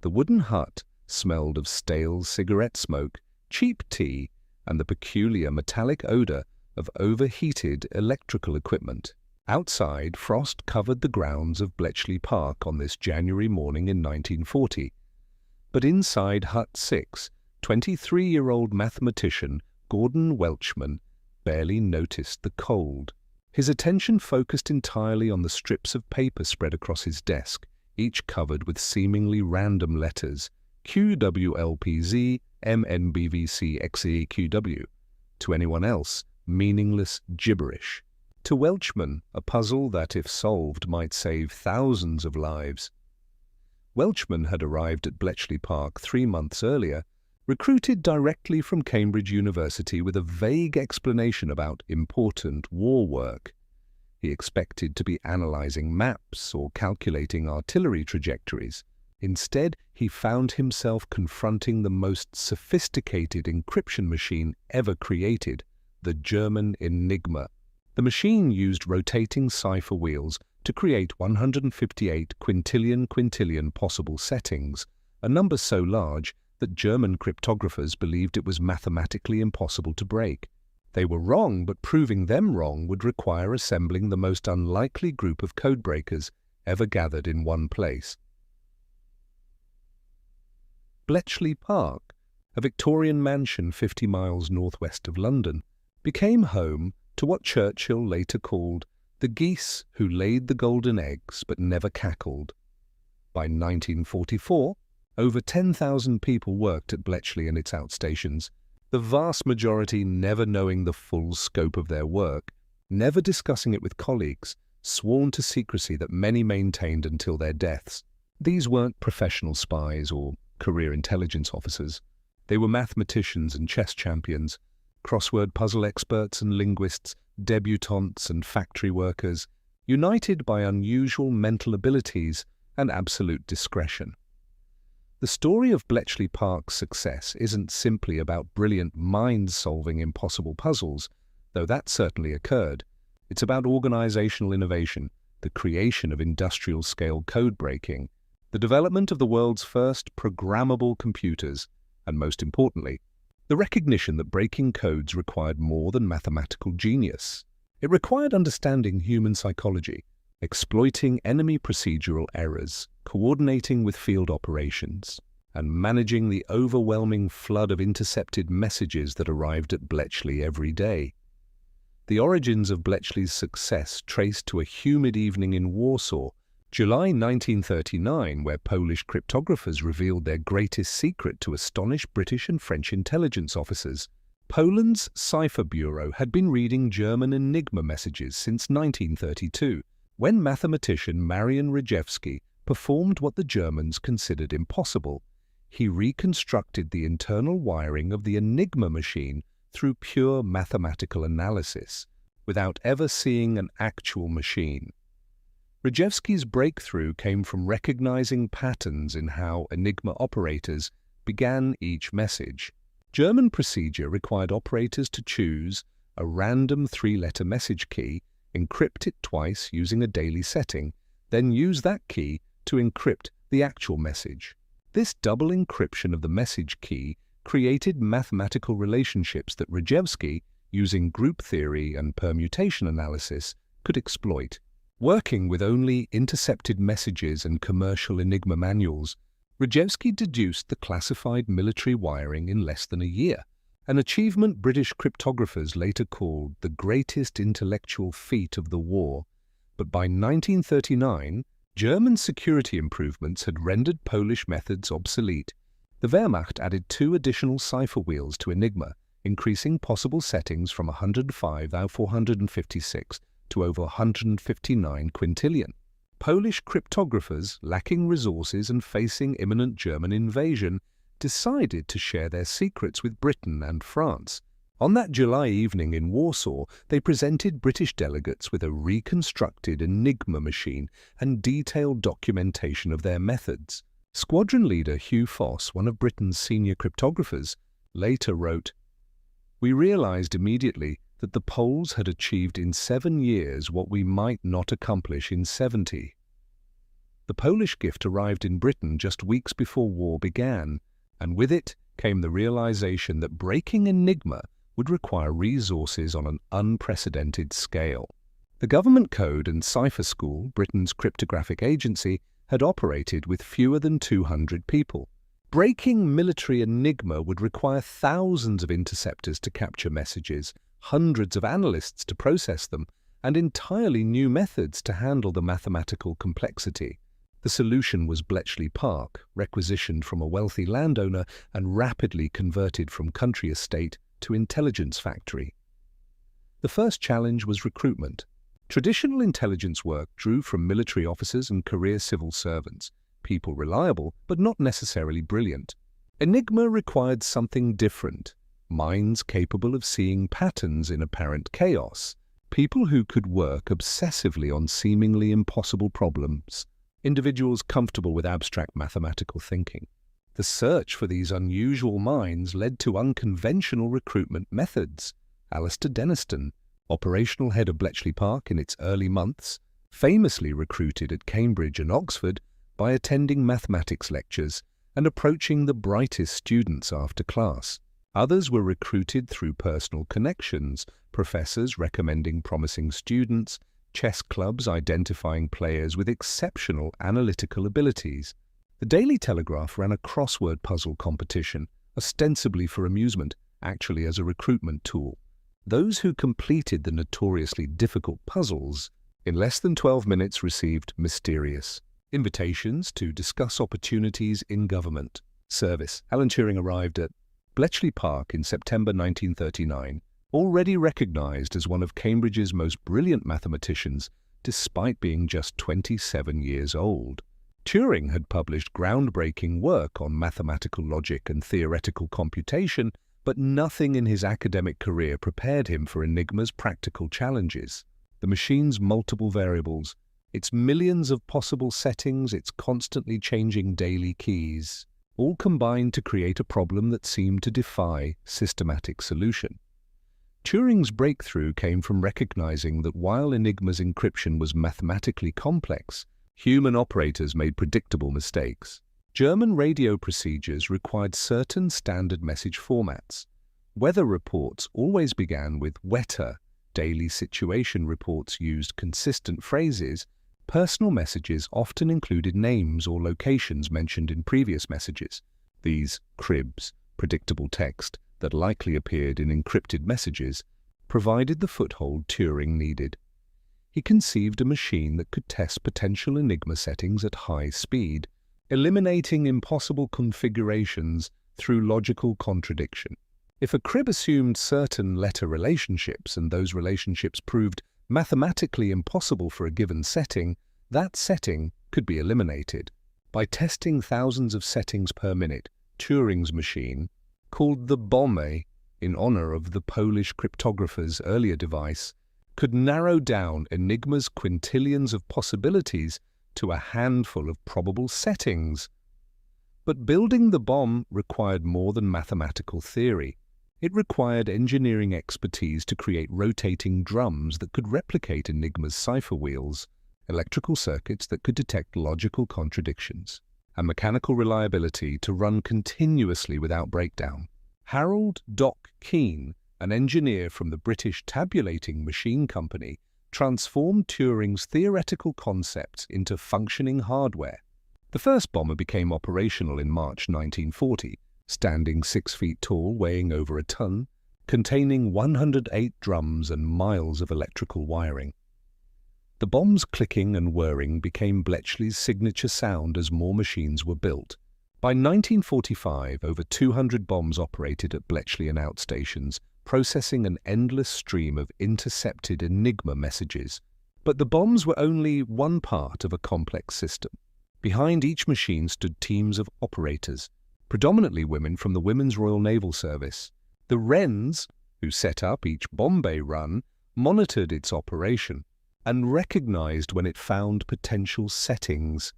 The wooden hut smelled of stale cigarette smoke, cheap tea, and the peculiar metallic odor of overheated electrical equipment. Outside, frost covered the grounds of Bletchley Park on this January morning in 1940. But inside Hut 6, 23-year-old mathematician Gordon Welchman barely noticed the cold. His attention focused entirely on the strips of paper spread across his desk, each covered with seemingly random letters, QWLPZ, MNBVC, XEQW. To anyone else, meaningless gibberish. To Welchman, a puzzle that, if solved, might save thousands of lives. Welchman had arrived at Bletchley Park 3 months earlier, recruited directly from Cambridge University with a vague explanation about important war work. He expected to be analyzing maps or calculating artillery trajectories. Instead, he found himself confronting the most sophisticated encryption machine ever created, the German Enigma. The machine used rotating cipher wheels to create 158 quintillion possible settings, a number so large that German cryptographers believed it was mathematically impossible to break. They were wrong, but proving them wrong would require assembling the most unlikely group of codebreakers ever gathered in one place. Bletchley Park, a Victorian mansion 50 miles northwest of London, became home to what Churchill later called the geese who laid the golden eggs but never cackled. By 1944, over 10,000 people worked at Bletchley and its outstations, the vast majority never knowing the full scope of their work, never discussing it with colleagues, sworn to secrecy that many maintained until their deaths. These weren't professional spies or career intelligence officers. They were mathematicians and chess champions, crossword puzzle experts and linguists, debutantes and factory workers, united by unusual mental abilities and absolute discretion. The story of Bletchley Park's success isn't simply about brilliant minds solving impossible puzzles, though that certainly occurred. It's about organizational innovation, the creation of industrial-scale code breaking, the development of the world's first programmable computers, and most importantly, the recognition that breaking codes required more than mathematical genius. It required understanding human psychology, exploiting enemy procedural errors, coordinating with field operations, and managing the overwhelming flood of intercepted messages that arrived at Bletchley every day. The origins of Bletchley's success traced to a humid evening in Warsaw, July 1939, where Polish cryptographers revealed their greatest secret to astonish British and French intelligence officers. Poland's Cipher Bureau had been reading German Enigma messages since 1932, when mathematician Marian Rejewski performed what the Germans considered impossible. He reconstructed the internal wiring of the Enigma machine through pure mathematical analysis, without ever seeing an actual machine. Rejewski's breakthrough came from recognizing patterns in how Enigma operators began each message. German procedure required operators to choose a random 3-letter message key, encrypt it twice using a daily setting, then use that key to encrypt the actual message. This double encryption of the message key created mathematical relationships that Rejewski, using group theory and permutation analysis, could exploit. Working with only intercepted messages and commercial Enigma manuals, Rejewski deduced the classified military wiring in less than a year, an achievement British cryptographers later called the greatest intellectual feat of the war. But by 1939, German security improvements had rendered Polish methods obsolete. The Wehrmacht added 2 additional cipher wheels to Enigma, increasing possible settings from 105 out of 456 to over 159 quintillion. Polish cryptographers, lacking resources and facing imminent German invasion, decided to share their secrets with Britain and France. On that July evening in Warsaw, they presented British delegates with a reconstructed Enigma machine and detailed documentation of their methods. Squadron leader Hugh Foss, one of Britain's senior cryptographers, later wrote, "We realized immediately that the Poles had achieved in 7 years what we might not accomplish in 70. The Polish gift arrived in Britain just weeks before war began, and with it came the realization that breaking Enigma would require resources on an unprecedented scale. The Government Code and Cipher School, Britain's cryptographic agency, had operated with fewer than 200 people. Breaking military Enigma would require thousands of interceptors to capture messages, hundreds of analysts to process them, and entirely new methods to handle the mathematical complexity. The solution was Bletchley Park, requisitioned from a wealthy landowner and rapidly converted from country estate to intelligence factory. The first challenge was recruitment. Traditional intelligence work drew from military officers and career civil servants, people reliable but not necessarily brilliant. Enigma required something different, minds capable of seeing patterns in apparent chaos, people who could work obsessively on seemingly impossible problems, individuals comfortable with abstract mathematical thinking. The search for these unusual minds led to unconventional recruitment methods. Alistair Denniston, operational head of Bletchley Park in its early months, famously recruited at Cambridge and Oxford by attending mathematics lectures and approaching the brightest students after class. Others were recruited through personal connections, professors recommending promising students, chess clubs identifying players with exceptional analytical abilities. The Daily Telegraph ran a crossword puzzle competition, ostensibly for amusement, actually as a recruitment tool. Those who completed the notoriously difficult puzzles in less than 12 minutes received mysterious invitations to discuss opportunities in government service. Alan Turing arrived at Bletchley Park in September 1939, already recognized as one of Cambridge's most brilliant mathematicians, despite being just 27 years old. Turing had published groundbreaking work on mathematical logic and theoretical computation, but nothing in his academic career prepared him for Enigma's practical challenges. The machine's multiple variables, its millions of possible settings, its constantly changing daily keys, all combined to create a problem that seemed to defy systematic solution. Turing's breakthrough came from recognizing that while Enigma's encryption was mathematically complex, human operators made predictable mistakes. German radio procedures required certain standard message formats. Weather reports always began with Wetter, daily situation reports used consistent phrases, personal messages often included names or locations mentioned in previous messages. These cribs, predictable text that likely appeared in encrypted messages, provided the foothold Turing needed. He conceived a machine that could test potential Enigma settings at high speed, eliminating impossible configurations through logical contradiction. If a crib assumed certain letter relationships and those relationships proved mathematically impossible for a given setting, that setting could be eliminated. By testing thousands of settings per minute, Turing's machine, called the bombe in honor of the Polish cryptographer's earlier device, could narrow down Enigma's quintillions of possibilities to a handful of probable settings. But building the bomb required more than mathematical theory. It required engineering expertise to create rotating drums that could replicate Enigma's cipher wheels, electrical circuits that could detect logical contradictions, and mechanical reliability to run continuously without breakdown. Harold Doc Keane, an engineer from the British Tabulating Machine Company, transformed Turing's theoretical concepts into functioning hardware. The first bomber became operational in March 1940, standing 6 feet tall, weighing over a ton, containing 108 drums and miles of electrical wiring. The bomb's clicking and whirring became Bletchley's signature sound as more machines were built. By 1945, over 200 bombs operated at Bletchley and outstations, processing an endless stream of intercepted Enigma messages. But the bombs were only one part of a complex system. Behind each machine stood teams of operators, predominantly women from the Women's Royal Naval Service. The Wrens, who set up each Bombay run, monitored its operation and recognized when it found potential settings.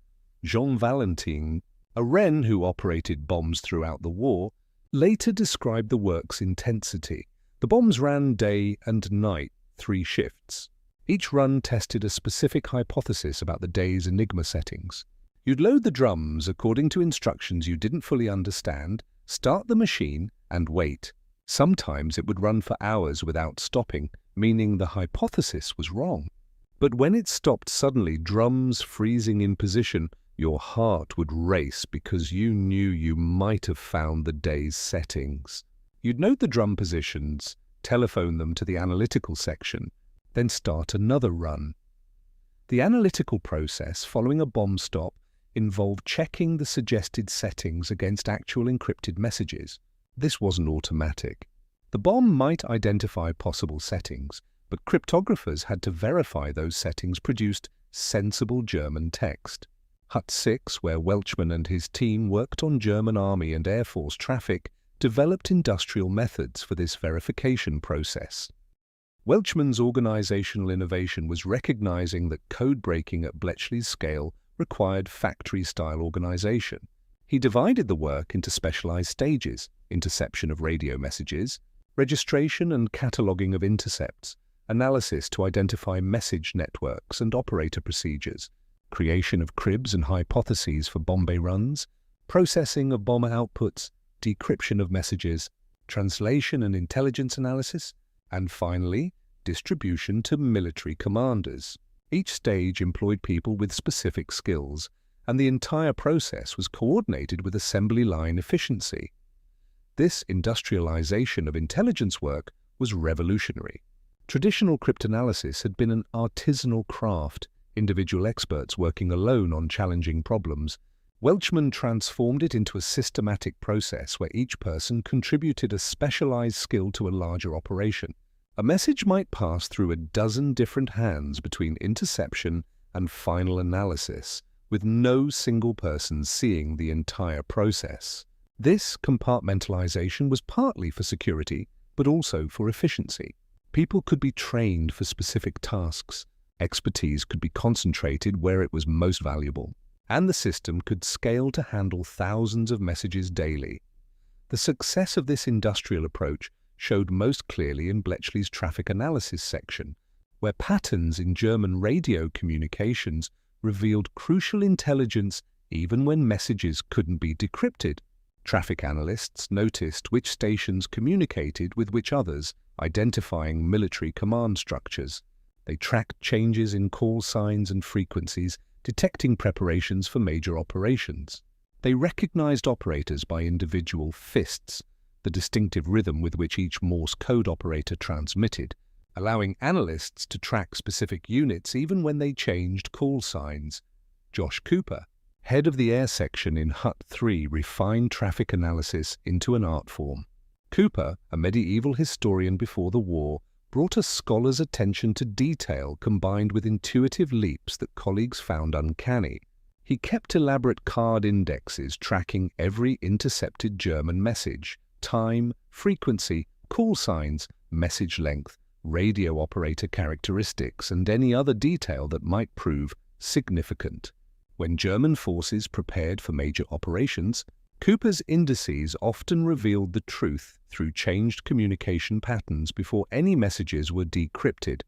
Jean Valentin, a Wren who operated bombs throughout the war, later described the work's intensity. The bombs ran day and night, 3 shifts. Each run tested a specific hypothesis about the day's Enigma settings. You'd load the drums according to instructions you didn't fully understand, start the machine, and wait. Sometimes it would run for hours without stopping, meaning the hypothesis was wrong. But when it stopped suddenly, drums freezing in position, your heart would race because you knew you might have found the day's settings. You'd note the drum positions, telephone them to the analytical section, then start another run. The analytical process following a bomb stop involved checking the suggested settings against actual encrypted messages. This wasn't automatic. The bomb might identify possible settings, but cryptographers had to verify those settings produced sensible German text. Hut 6, where Welchman and his team worked on German Army and Air Force traffic, developed industrial methods for this verification process. Welchman's organizational innovation was recognizing that code breaking at Bletchley's scale required factory-style organization. He divided the work into specialized stages: interception of radio messages, registration and cataloging of intercepts, analysis to identify message networks and operator procedures, creation of cribs and hypotheses for bomb runs, processing of bomber outputs, decryption of messages, translation and intelligence analysis, and finally, distribution to military commanders. Each stage employed people with specific skills, and the entire process was coordinated with assembly line efficiency. This industrialization of intelligence work was revolutionary. Traditional cryptanalysis had been an artisanal craft, individual experts working alone on challenging problems. Welchman transformed it into a systematic process where each person contributed a specialized skill to a larger operation. A message might pass through a dozen different hands between interception and final analysis, with no single person seeing the entire process. This compartmentalization was partly for security, but also for efficiency. People could be trained for specific tasks, expertise could be concentrated where it was most valuable, and the system could scale to handle thousands of messages daily. The success of this industrial approach showed most clearly in Bletchley's traffic analysis section, where patterns in German radio communications revealed crucial intelligence even when messages couldn't be decrypted. Traffic analysts noticed which stations communicated with which others, identifying military command structures. They tracked changes in call signs and frequencies, detecting preparations for major operations. They recognized operators by individual fists, the distinctive rhythm with which each Morse code operator transmitted, allowing analysts to track specific units even when they changed call signs. Josh Cooper, head of the air section in Hut 3, refined traffic analysis into an art form. Cooper, a medieval historian before the war, brought a scholar's attention to detail combined with intuitive leaps that colleagues found uncanny. He kept elaborate card indexes tracking every intercepted German message, time, frequency, call signs, message length, radio operator characteristics, and any other detail that might prove significant. When German forces prepared for major operations, Cooper's indices often revealed the truth through changed communication patterns before any messages were decrypted.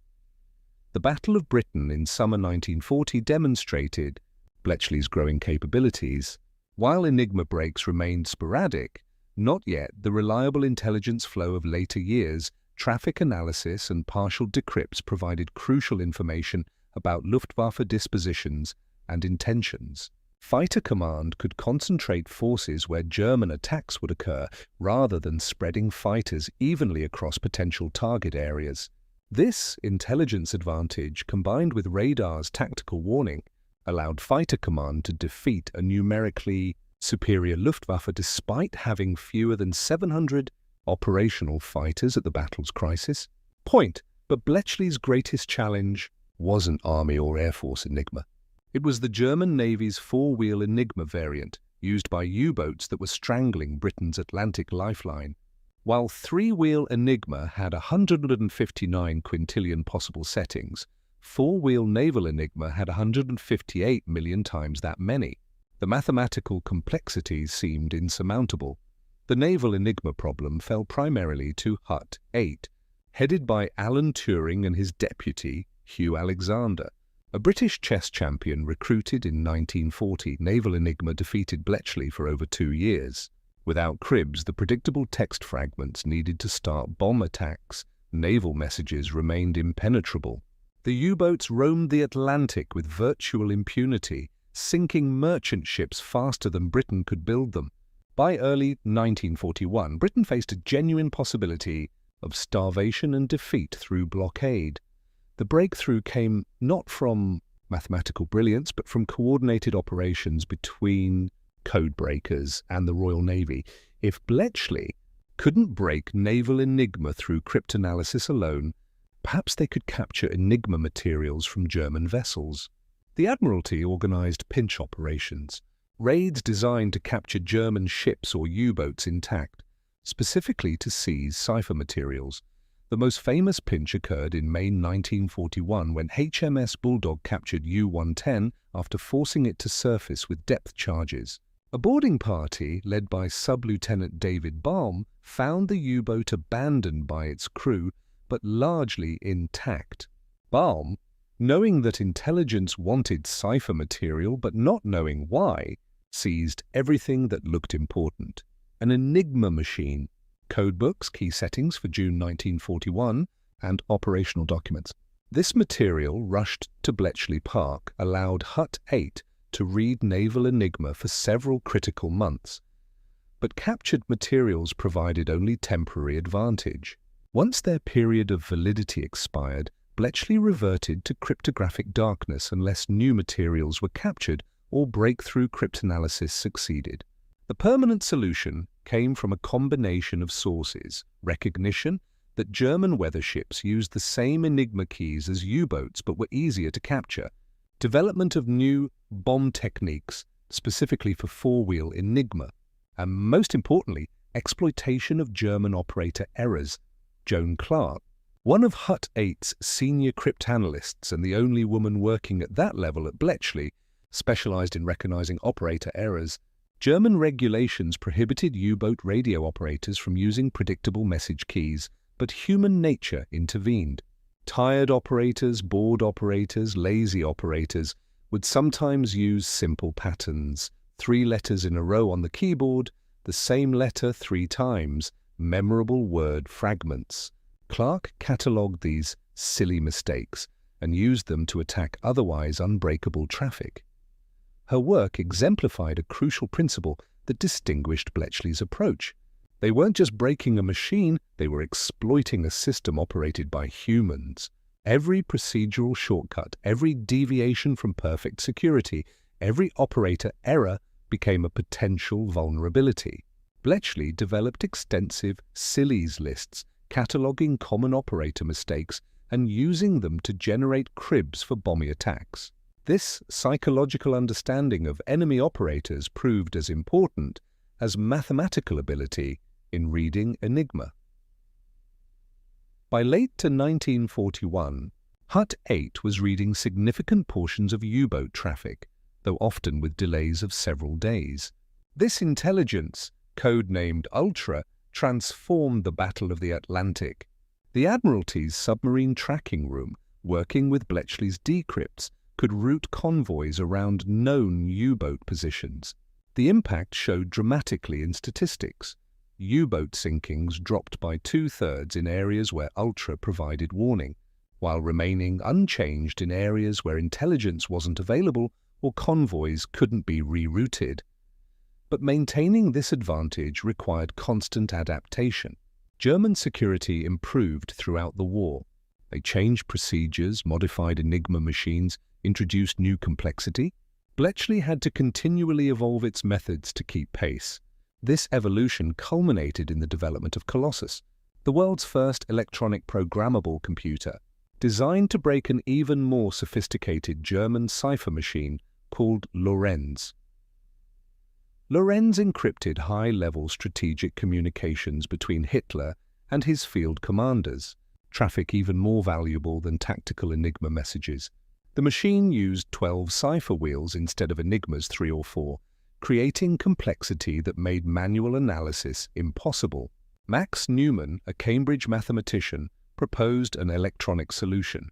The Battle of Britain in summer 1940 demonstrated Bletchley's growing capabilities. While Enigma breaks remained sporadic, not yet the reliable intelligence flow of later years, traffic analysis and partial decrypts provided crucial information about Luftwaffe dispositions and intentions. Fighter command could concentrate forces where German attacks would occur rather than spreading fighters evenly across potential target areas. This intelligence advantage, combined with radar's tactical warning, allowed fighter command to defeat a numerically superior Luftwaffe despite having fewer than 700 operational fighters at the battle's crisis. But Bletchley's greatest challenge wasn't Army or Air Force Enigma. It was the German Navy's four-wheel Enigma variant, used by U-boats that were strangling Britain's Atlantic lifeline. While three-wheel Enigma had 159 quintillion possible settings, four-wheel naval Enigma had 158 million times that many. The mathematical complexities seemed insurmountable. The naval Enigma problem fell primarily to Hut 8, headed by Alan Turing and his deputy, Hugh Alexander. A British chess champion recruited in 1940, Naval Enigma defeated Bletchley for over 2 years. Without cribs, the predictable text fragments needed to start bomb attacks, naval messages remained impenetrable. The U-boats roamed the Atlantic with virtual impunity, sinking merchant ships faster than Britain could build them. By early 1941, Britain faced a genuine possibility of starvation and defeat through blockade. The breakthrough came not from mathematical brilliance, but from coordinated operations between Codebreakers and the Royal Navy. If Bletchley couldn't break Naval Enigma through cryptanalysis alone, perhaps they could capture Enigma materials from German vessels. The Admiralty organized pinch operations, raids designed to capture German ships or U-boats intact, specifically to seize cipher materials. The most famous pinch occurred in May 1941 when HMS Bulldog captured U-110 after forcing it to surface with depth charges. A boarding party, led by Sub-Lieutenant David Baum, found the U-boat abandoned by its crew, but largely intact. Baum, knowing that intelligence wanted cipher material but not knowing why, seized everything that looked important. An Enigma machine, codebooks, key settings for June 1941, and operational documents. This material, rushed to Bletchley Park, allowed Hut 8 to read Naval Enigma for several critical months. But captured materials provided only temporary advantage. Once their period of validity expired, Bletchley reverted to cryptographic darkness unless new materials were captured or breakthrough cryptanalysis succeeded. The permanent solution came from a combination of sources: recognition that German weather ships used the same Enigma keys as U-boats but were easier to capture, development of new bomb techniques specifically for four-wheel Enigma, and most importantly, exploitation of German operator errors. Joan Clarke, one of Hut 8's senior cryptanalysts and the only woman working at that level at Bletchley, specialized in recognizing operator errors. German regulations prohibited U-boat radio operators from using predictable message keys, but human nature intervened. Tired operators, bored operators, lazy operators would sometimes use simple patterns: 3 letters in a row on the keyboard, the same letter 3 times, memorable word fragments. Clarke catalogued these silly mistakes and used them to attack otherwise unbreakable traffic. Her work exemplified a crucial principle that distinguished Bletchley's approach. They weren't just breaking a machine, they were exploiting a system operated by humans. Every procedural shortcut, every deviation from perfect security, every operator error became a potential vulnerability. Bletchley developed extensive sillies lists, cataloging common operator mistakes and using them to generate cribs for bombing attacks. This psychological understanding of enemy operators proved as important as mathematical ability in reading Enigma. By late to 1941, Hut 8 was reading significant portions of U-boat traffic, though often with delays of several days. This intelligence, codenamed Ultra, transformed the Battle of the Atlantic. The Admiralty's submarine tracking room, working with Bletchley's decrypts, could route convoys around known U-boat positions. The impact showed dramatically in statistics. U-boat sinkings dropped by 2/3 in areas where Ultra provided warning, while remaining unchanged in areas where intelligence wasn't available or convoys couldn't be rerouted. But maintaining this advantage required constant adaptation. German security improved throughout the war. They changed procedures, modified Enigma machines, introduced new complexity. Bletchley had to continually evolve its methods to keep pace. This evolution culminated in the development of Colossus, the world's first electronic programmable computer, designed to break an even more sophisticated German cipher machine called Lorenz. Lorenz encrypted high-level strategic communications between Hitler and his field commanders, traffic even more valuable than tactical Enigma messages. The machine used 12 cipher wheels instead of Enigma's 3 or 4, creating complexity that made manual analysis impossible. Max Newman, a Cambridge mathematician, proposed an electronic solution: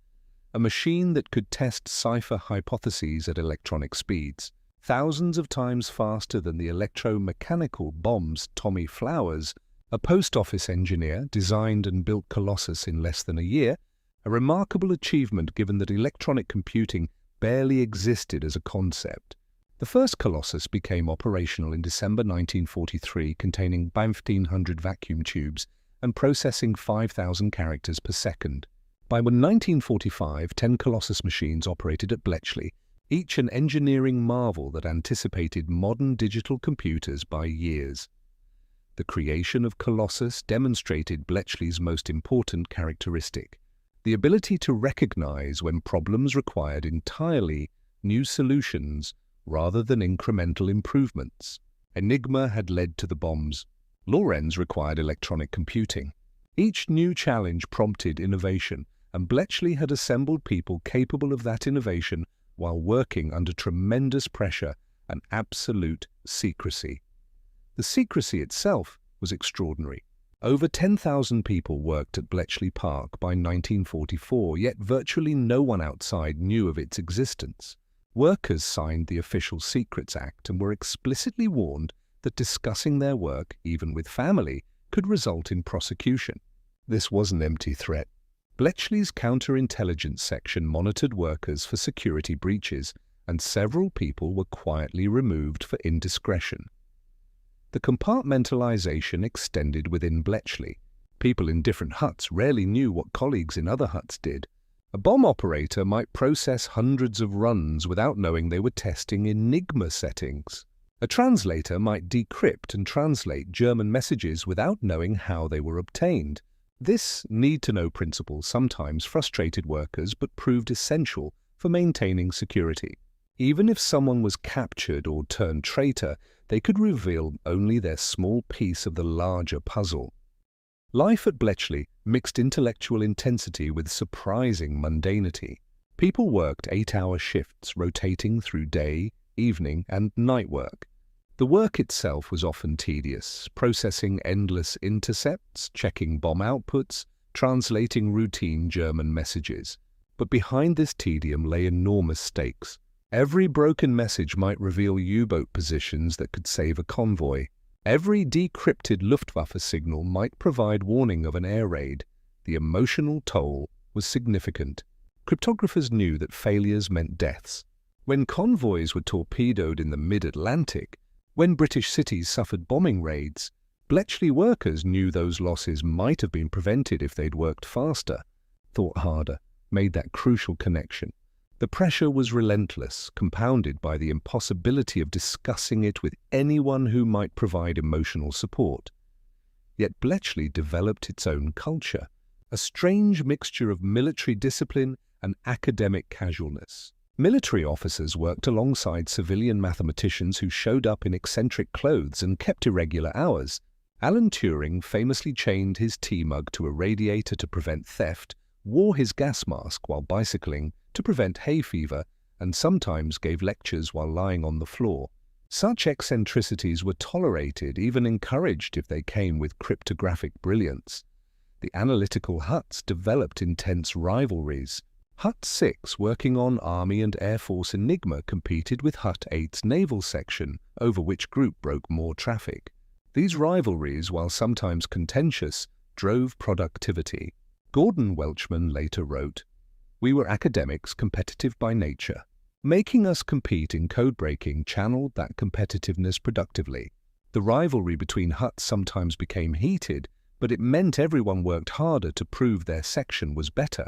a machine that could test cipher hypotheses at electronic speeds, thousands of times faster than the electromechanical bombs Tommy Flowers, a post office engineer, designed and built Colossus in less than a year, a remarkable achievement given that electronic computing barely existed as a concept. The first Colossus became operational in December 1943, containing 1,500 vacuum tubes and processing 5,000 characters per second. By 1945, 10 Colossus machines operated at Bletchley, each an engineering marvel that anticipated modern digital computers by years. The creation of Colossus demonstrated Bletchley's most important characteristic: the ability to recognize when problems required entirely new solutions rather than incremental improvements. Enigma had led to the bombs. Lorenz required electronic computing. Each new challenge prompted innovation, and Bletchley had assembled people capable of that innovation while working under tremendous pressure and absolute secrecy. The secrecy itself was extraordinary. Over 10,000 people worked at Bletchley Park by 1944, yet virtually no one outside knew of its existence. Workers signed the Official Secrets Act and were explicitly warned that discussing their work, even with family, could result in prosecution. This was an empty threat. Bletchley's counterintelligence section monitored workers for security breaches, and several people were quietly removed for indiscretion. The compartmentalization extended within Bletchley. People in different huts rarely knew what colleagues in other huts did. A bomb operator might process hundreds of runs without knowing they were testing Enigma settings. A translator might decrypt and translate German messages without knowing how they were obtained. This need-to-know principle sometimes frustrated workers but proved essential for maintaining security. Even if someone was captured or turned traitor, they could reveal only their small piece of the larger puzzle. Life at Bletchley mixed intellectual intensity with surprising mundanity. People worked 8-hour shifts, rotating through day, evening, and night work. The work itself was often tedious, processing endless intercepts, checking bomb outputs, translating routine German messages. But behind this tedium lay enormous stakes. Every broken message might reveal U-boat positions that could save a convoy. Every decrypted Luftwaffe signal might provide warning of an air raid. The emotional toll was significant. Cryptographers knew that failures meant deaths. When convoys were torpedoed in the mid-Atlantic, when British cities suffered bombing raids, Bletchley workers knew those losses might have been prevented if they'd worked faster, thought harder, made that crucial connection. The pressure was relentless, compounded by the impossibility of discussing it with anyone who might provide emotional support. Yet Bletchley developed its own culture, a strange mixture of military discipline and academic casualness. Military officers worked alongside civilian mathematicians who showed up in eccentric clothes and kept irregular hours. Alan Turing famously chained his tea mug to a radiator to prevent theft, wore his gas mask while bicycling to prevent hay fever, and sometimes gave lectures while lying on the floor. Such eccentricities were tolerated, even encouraged if they came with cryptographic brilliance. The analytical huts developed intense rivalries. Hut 6, working on Army and Air Force Enigma, competed with Hut 8's naval section over which group broke more traffic. These rivalries, while sometimes contentious, drove productivity. Gordon Welchman later wrote, "We were academics competitive by nature. Making us compete in code-breaking channeled that competitiveness productively. The rivalry between huts sometimes became heated, but it meant everyone worked harder to prove their section was better."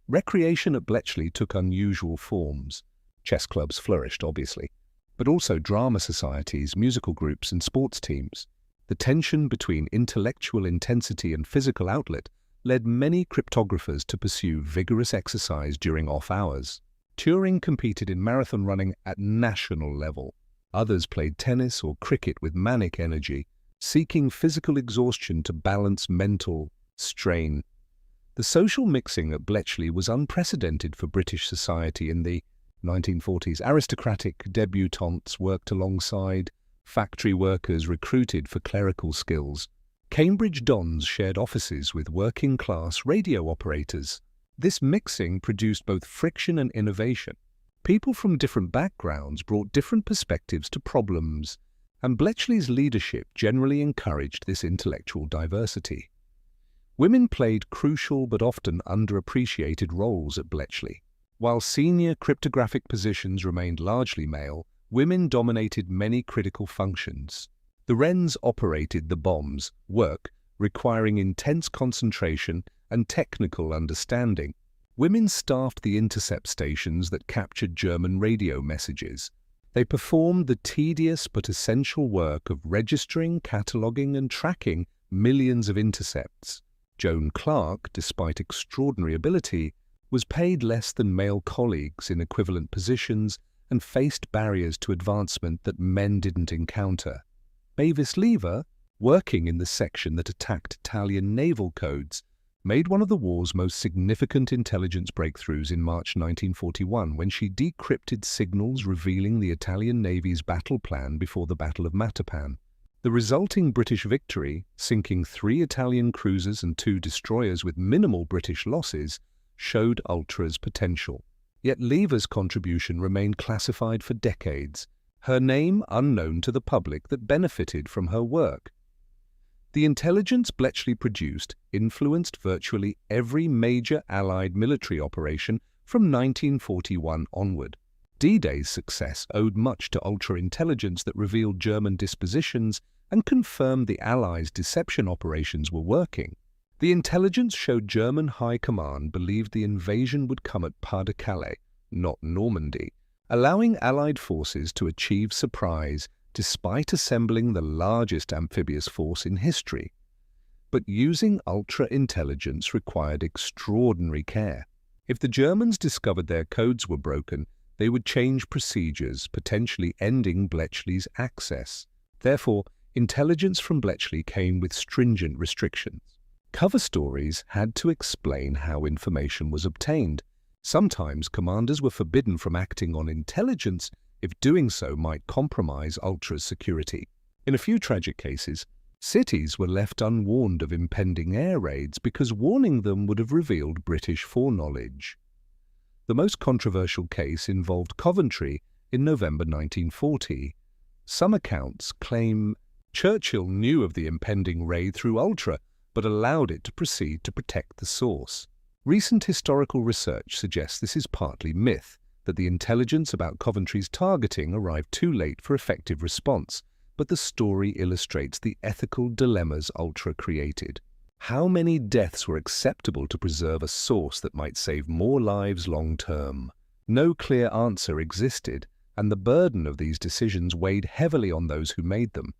Recreation at Bletchley took unusual forms. Chess clubs flourished, obviously, but also drama societies, musical groups, and sports teams. The tension between intellectual intensity and physical outlet led many cryptographers to pursue vigorous exercise during off hours. Turing competed in marathon running at national level. Others played tennis or cricket with manic energy, seeking physical exhaustion to balance mental strain. The social mixing at Bletchley was unprecedented for British society in the 1940s. Aristocratic debutantes worked alongside factory workers recruited for clerical skills. Cambridge dons shared offices with working-class radio operators. This mixing produced both friction and innovation. People from different backgrounds brought different perspectives to problems, and Bletchley's leadership generally encouraged this intellectual diversity. Women played crucial but often underappreciated roles at Bletchley. While senior cryptographic positions remained largely male, women dominated many critical functions. The Wrens operated the bombs, work requiring intense concentration and technical understanding. Women staffed the intercept stations that captured German radio messages. They performed the tedious but essential work of registering, cataloguing, and tracking millions of intercepts. Joan Clarke, despite extraordinary ability, was paid less than male colleagues in equivalent positions and faced barriers to advancement that men didn't encounter. Mavis Lever, working in the section that attacked Italian naval codes, made one of the war's most significant intelligence breakthroughs in March 1941 when she decrypted signals revealing the Italian Navy's battle plan before the Battle of Matapan. The resulting British victory, sinking 3 Italian cruisers and 2 destroyers with minimal British losses, showed Ultra's potential. Yet Lever's contribution remained classified for decades, her name unknown to the public that benefited from her work. The intelligence Bletchley produced influenced virtually every major Allied military operation from 1941 onward. D-Day's success owed much to ultra-intelligence that revealed German dispositions and confirmed the Allies' deception operations were working. The intelligence showed German high command believed the invasion would come at Pas-de-Calais, not Normandy, allowing Allied forces to achieve surprise despite assembling the largest amphibious force in history. But using ultra-intelligence required extraordinary care. If the Germans discovered their codes were broken, they would change procedures, potentially ending Bletchley's access. Therefore, intelligence from Bletchley came with stringent restrictions. Cover stories had to explain how information was obtained. Sometimes commanders were forbidden from acting on intelligence if doing so might compromise Ultra's security. In a few tragic cases, cities were left unwarned of impending air raids because warning them would have revealed British foreknowledge. The most controversial case involved Coventry in November 1940. Some accounts claim Churchill knew of the impending raid through Ultra, but allowed it to proceed to protect the source. Recent historical research suggests this is partly myth, that the intelligence about Coventry's targeting arrived too late for effective response, but the story illustrates the ethical dilemmas Ultra created. How many deaths were acceptable to preserve a source that might save more lives long-term? No clear answer existed, and the burden of these decisions weighed heavily on those who made them.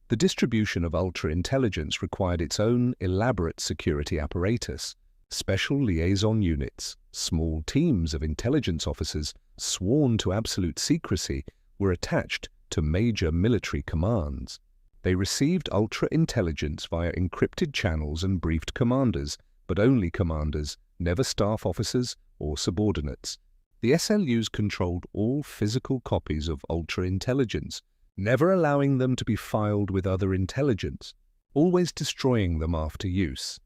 The distribution of ultra-intelligence required its own elaborate security apparatus. Special liaison units, small teams of intelligence officers sworn to absolute secrecy, were attached to major military commands. They received ultra-intelligence via encrypted channels and briefed commanders, but only commanders, never staff officers or subordinates. The SLUs controlled all physical copies of ultra-intelligence, never allowing them to be filed with other intelligence, always destroying them after use.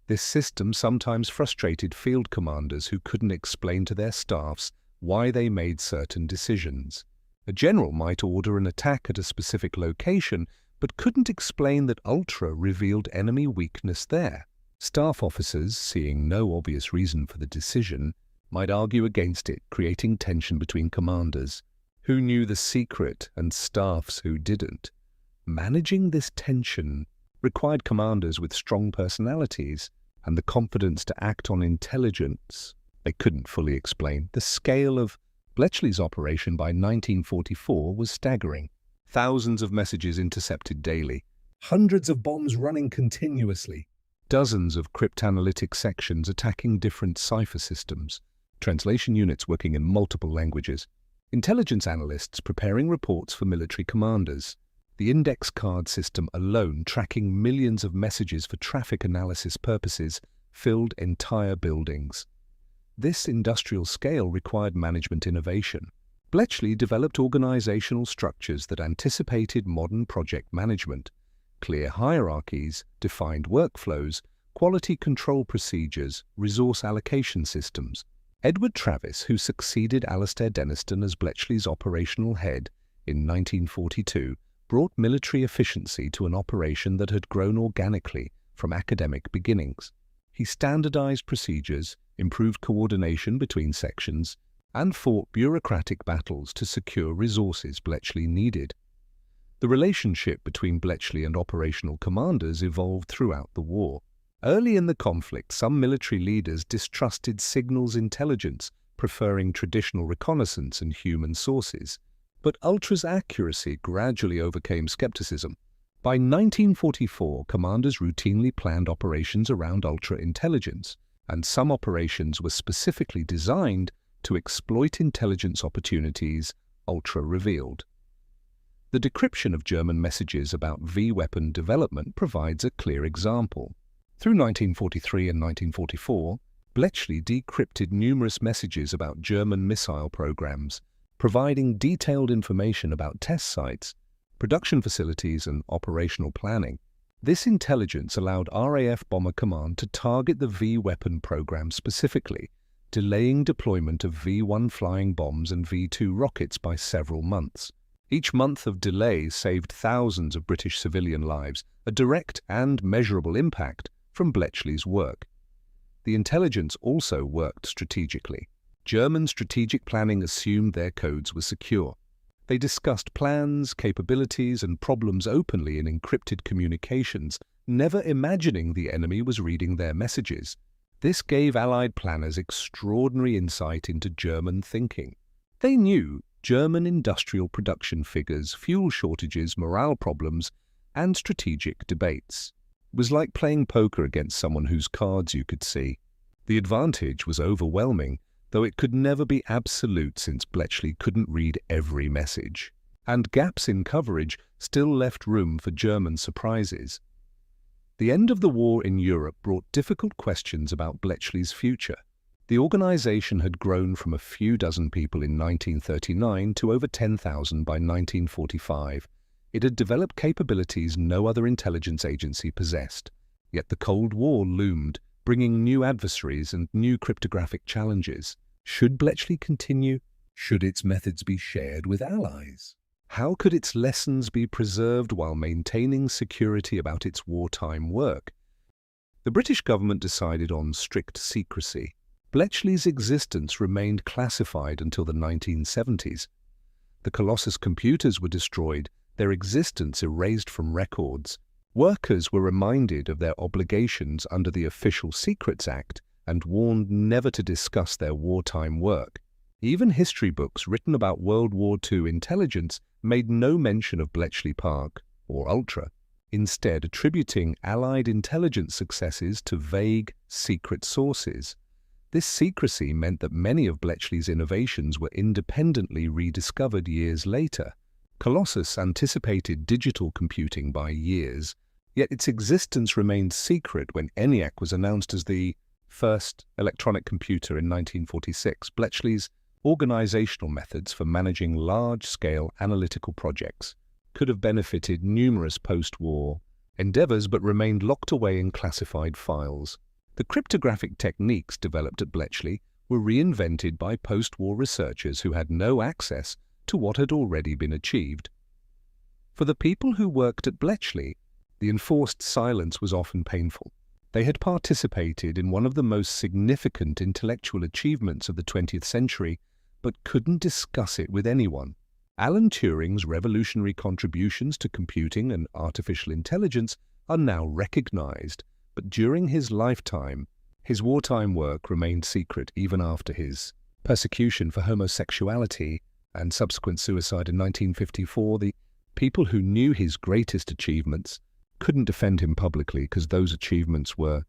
This system sometimes frustrated field commanders who couldn't explain to their staffs why they made certain decisions. A general might order an attack at a specific location, but couldn't explain that Ultra revealed enemy weakness there. Staff officers, seeing no obvious reason for the decision, might argue against it, creating tension between commanders who knew the secret and staffs who didn't. Managing this tension required commanders with strong personalities and the confidence to act on intelligence they couldn't fully explain. The scale of Bletchley's operation by 1944 was staggering. Thousands of messages intercepted daily, hundreds of bombs running continuously, dozens of cryptanalytic sections attacking different cipher systems, translation units working in multiple languages, intelligence analysts preparing reports for military commanders, the index card system alone tracking millions of messages for traffic analysis purposes filled entire buildings. This industrial scale required management innovation. Bletchley developed organizational structures that anticipated modern project management. Clear hierarchies, defined workflows, quality control procedures, resource allocation systems. Edward Travis, who succeeded Alastair Denniston as Bletchley's operational head in 1942, brought military efficiency to an operation that had grown organically from academic beginnings. He standardized procedures, improved coordination between sections, and fought bureaucratic battles to secure resources Bletchley needed. The relationship between Bletchley and operational commanders evolved throughout the war. Early in the conflict, some military leaders distrusted signals intelligence, preferring traditional reconnaissance and human sources. But Ultra's accuracy gradually overcame skepticism. By 1944, commanders routinely planned operations around Ultra intelligence, and some operations were specifically designed to exploit intelligence opportunities Ultra revealed. The decryption of German messages about V-weapon development provides a clear example. Through 1943 and 1944, Bletchley decrypted numerous messages about German missile programs, providing detailed information about test sites, production facilities, and operational planning. This intelligence allowed RAF Bomber Command to target the V-weapon program specifically, delaying deployment of V-1 flying bombs and V-2 rockets by several months. Each month of delay saved thousands of British civilian lives, a direct and measurable impact from Bletchley's work. The intelligence also worked strategically. German strategic planning assumed their codes were secure. They discussed plans, capabilities, and problems openly in encrypted communications, never imagining the enemy was reading their messages. This gave Allied planners extraordinary insight into German thinking. They knew German industrial production figures, fuel shortages, morale problems, and strategic debates. It was like playing poker against someone whose cards you could see. The advantage was overwhelming, though it could never be absolute since Bletchley couldn't read every message. And gaps in coverage still left room for German surprises. The end of the war in Europe brought difficult questions about Bletchley's future. The organization had grown from a few dozen people in 1939 to over 10,000 by 1945. It had developed capabilities no other intelligence agency possessed. Yet the Cold War loomed, bringing new adversaries and new cryptographic challenges. Should Bletchley continue? Should its methods be shared with allies? How could its lessons be preserved while maintaining security about its wartime work? The British government decided on strict secrecy. Bletchley's existence remained classified until the 1970s. The Colossus computers were destroyed, their existence erased from records. Workers were reminded of their obligations under the Official Secrets Act and warned never to discuss their wartime work. Even history books written about World War II intelligence made no mention of Bletchley Park or Ultra, instead attributing Allied intelligence successes to vague, secret sources. This secrecy meant that many of Bletchley's innovations were independently rediscovered years later. Colossus anticipated digital computing by years, yet its existence remained secret when ENIAC was announced as the first electronic computer in 1946. Bletchley's organizational methods for managing large-scale analytical projects could have benefited numerous post-war endeavors but remained locked away in classified files. The cryptographic techniques developed at Bletchley were reinvented by post-war researchers who had no access to what had already been achieved. For the people who worked at Bletchley, the enforced silence was often painful. They had participated in one of the most significant intellectual achievements of the 20th century, but couldn't discuss it with anyone. Alan Turing's revolutionary contributions to computing and artificial intelligence are now recognized, but during his lifetime, his wartime work remained secret even after his persecution for homosexuality and subsequent suicide in 1954. The people who knew his greatest achievements couldn't defend him publicly because those achievements were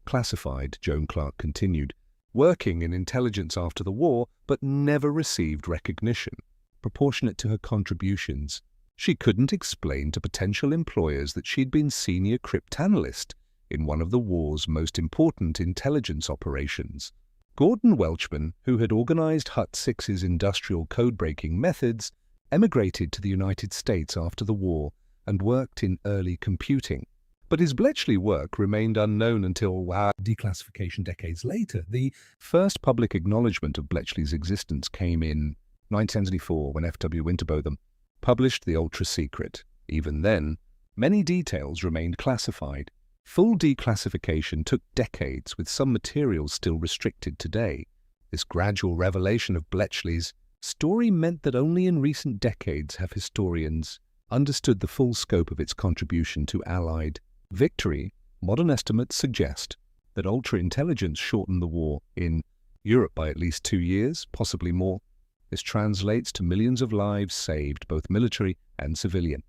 classified, Joan Clarke continued, working in intelligence after the war, but never received recognition proportionate to her contributions. She couldn't explain to potential employers that she'd been senior cryptanalyst in one of the war's most important intelligence operations. Gordon Welchman, who had organized Hut-6's industrial code-breaking methods, emigrated to the United States after the war and worked in early computing. But his Bletchley work remained unknown until declassification decades later. The first public acknowledgement of Bletchley's existence came in 1974 when F.W. Winterbotham published The Ultra Secret. Even then, many details remained classified. Full declassification took decades, with some materials still restricted today. This gradual revelation of Bletchley's story meant that only in recent decades have historians understood the full scope of its contribution to Allied victory. Modern estimates suggest that ultra-intelligence shortened the war in Europe by at least 2 years, possibly more. This translates to millions of lives saved, both military and civilian.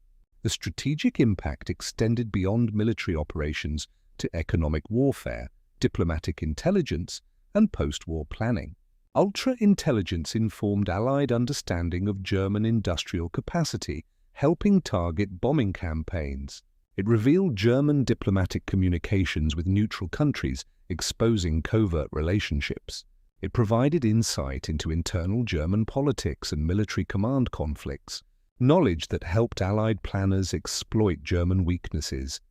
The strategic impact extended beyond military operations to economic warfare, diplomatic intelligence, and post-war planning. Ultra-intelligence informed Allied understanding of German industrial capacity, helping target bombing campaigns. It revealed German diplomatic communications with neutral countries, exposing covert relationships. It provided insight into internal German politics and military command conflicts, knowledge that helped Allied planners exploit German weaknesses.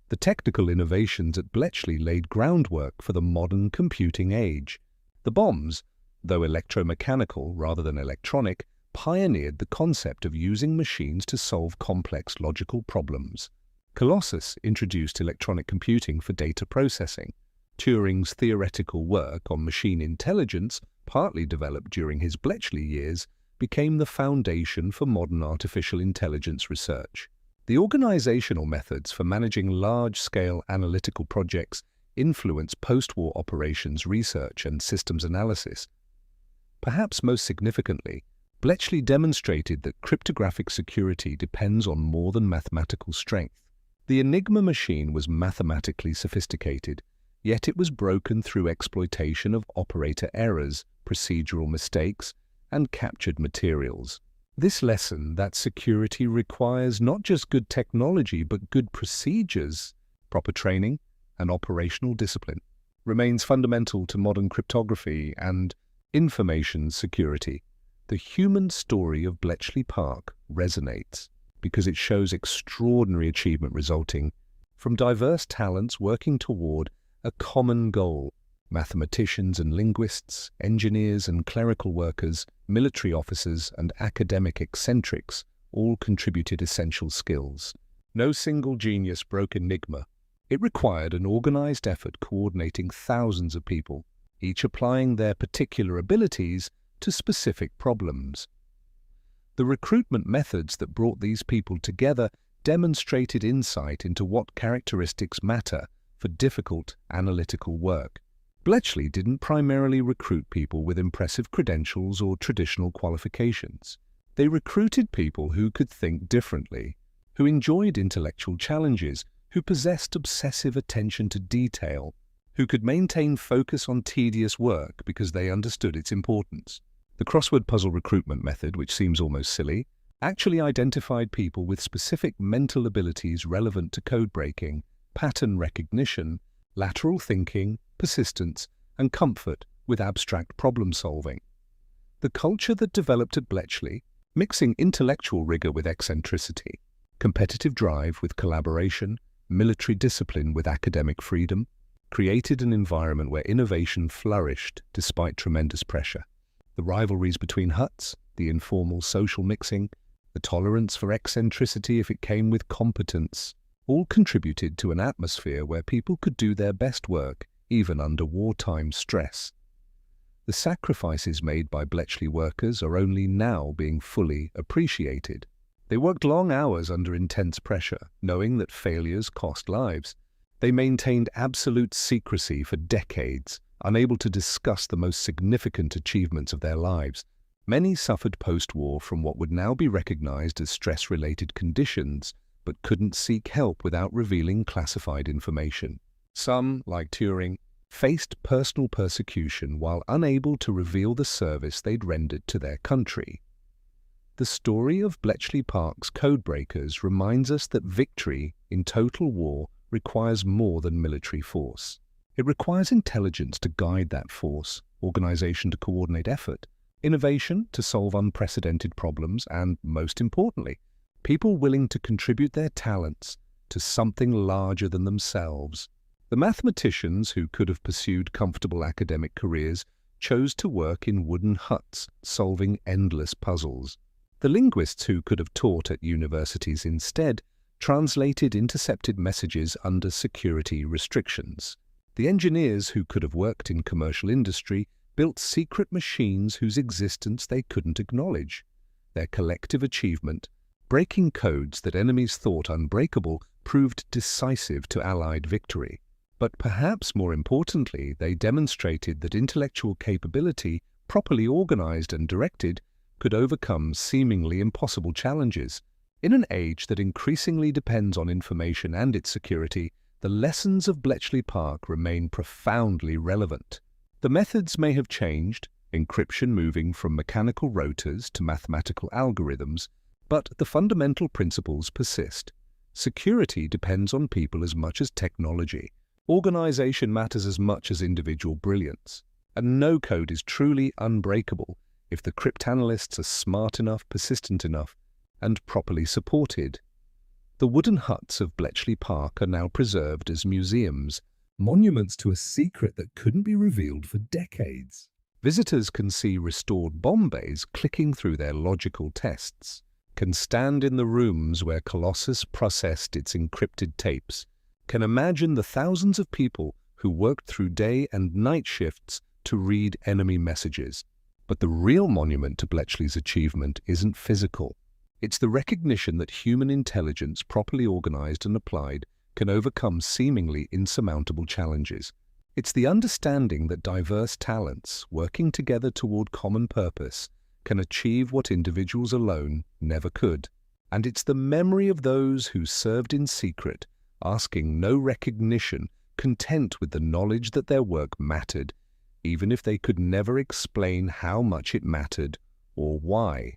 The technical innovations at Bletchley laid groundwork for the modern computing age. The bombs, though electromechanical rather than electronic, pioneered the concept of using machines to solve complex logical problems. Colossus introduced electronic computing for data processing. Turing's theoretical work on machine intelligence, partly developed during his Bletchley years, became the foundation for modern artificial intelligence research. The organizational methods for managing large-scale analytical projects influenced post-war operations research and systems analysis. Perhaps most significantly, Bletchley demonstrated that cryptographic security depends on more than mathematical strength. The Enigma machine was mathematically sophisticated, yet it was broken through exploitation of operator errors, procedural mistakes, and captured materials. This lesson that security requires not just good technology but good procedures, proper training, and operational discipline remains fundamental to modern cryptography and information security. The human story of Bletchley Park resonates because it shows extraordinary achievement resulting from diverse talents working toward a common goal. Mathematicians and linguists, engineers and clerical workers, military officers and academic eccentrics all contributed essential skills. No single genius broke Enigma. It required an organized effort coordinating thousands of people, each applying their particular abilities to specific problems. The recruitment methods that brought these people together demonstrated insight into what characteristics matter for difficult analytical work. Bletchley didn't primarily recruit people with impressive credentials or traditional qualifications. They recruited people who could think differently, who enjoyed intellectual challenges, who possessed obsessive attention to detail, who could maintain focus on tedious work because they understood its importance. The crossword puzzle recruitment method, which seems almost silly, actually identified people with specific mental abilities relevant to code breaking, pattern recognition, lateral thinking, persistence, and comfort with abstract problem solving. The culture that developed at Bletchley, mixing intellectual rigor with eccentricity, competitive drive with collaboration, military discipline with academic freedom, created an environment where innovation flourished despite tremendous pressure. The rivalries between huts, the informal social mixing, the tolerance for eccentricity if it came with competence, all contributed to an atmosphere where people could do their best work even under wartime stress. The sacrifices made by Bletchley workers are only now being fully appreciated. They worked long hours under intense pressure, knowing that failures cost lives. They maintained absolute secrecy for decades, unable to discuss the most significant achievements of their lives. Many suffered post-war from what would now be recognized as stress-related conditions, but couldn't seek help without revealing classified information. Some, like Turing, faced personal persecution while unable to reveal the service they'd rendered to their country. The story of Bletchley Park's Codebreakers reminds us that victory in total war requires more than military force. It requires intelligence to guide that force, organization to coordinate effort, innovation to solve unprecedented problems, and, most importantly, people willing to contribute their talents to something larger than themselves. The mathematicians who could have pursued comfortable academic careers chose to work in wooden huts, solving endless puzzles. The linguists who could have taught at universities instead translated intercepted messages under security restrictions. The engineers who could have worked in commercial industry built secret machines whose existence they couldn't acknowledge. Their collective achievement, breaking codes that enemies thought unbreakable, proved decisive to Allied victory. But perhaps more importantly, they demonstrated that intellectual capability, properly organized and directed, could overcome seemingly impossible challenges. In an age that increasingly depends on information and its security, the lessons of Bletchley Park remain profoundly relevant. The methods may have changed, encryption moving from mechanical rotors to mathematical algorithms, but the fundamental principles persist. Security depends on people as much as technology. Organization matters as much as individual brilliance. And no code is truly unbreakable if the cryptanalysts are smart enough, persistent enough, and properly supported. The wooden huts of Bletchley Park are now preserved as museums, monuments to a secret that couldn't be revealed for decades. Visitors can see restored bomb bays clicking through their logical tests, can stand in the rooms where Colossus processed its encrypted tapes, can imagine the thousands of people who worked through day and night shifts to read enemy messages. But the real monument to Bletchley's achievement isn't physical. It's the recognition that human intelligence, properly organized and applied, can overcome seemingly insurmountable challenges. It's the understanding that diverse talents, working together toward common purpose, can achieve what individuals alone never could. And it's the memory of those who served in secret, asking no recognition, content with the knowledge that their work mattered, even if they could never explain how much it mattered or why.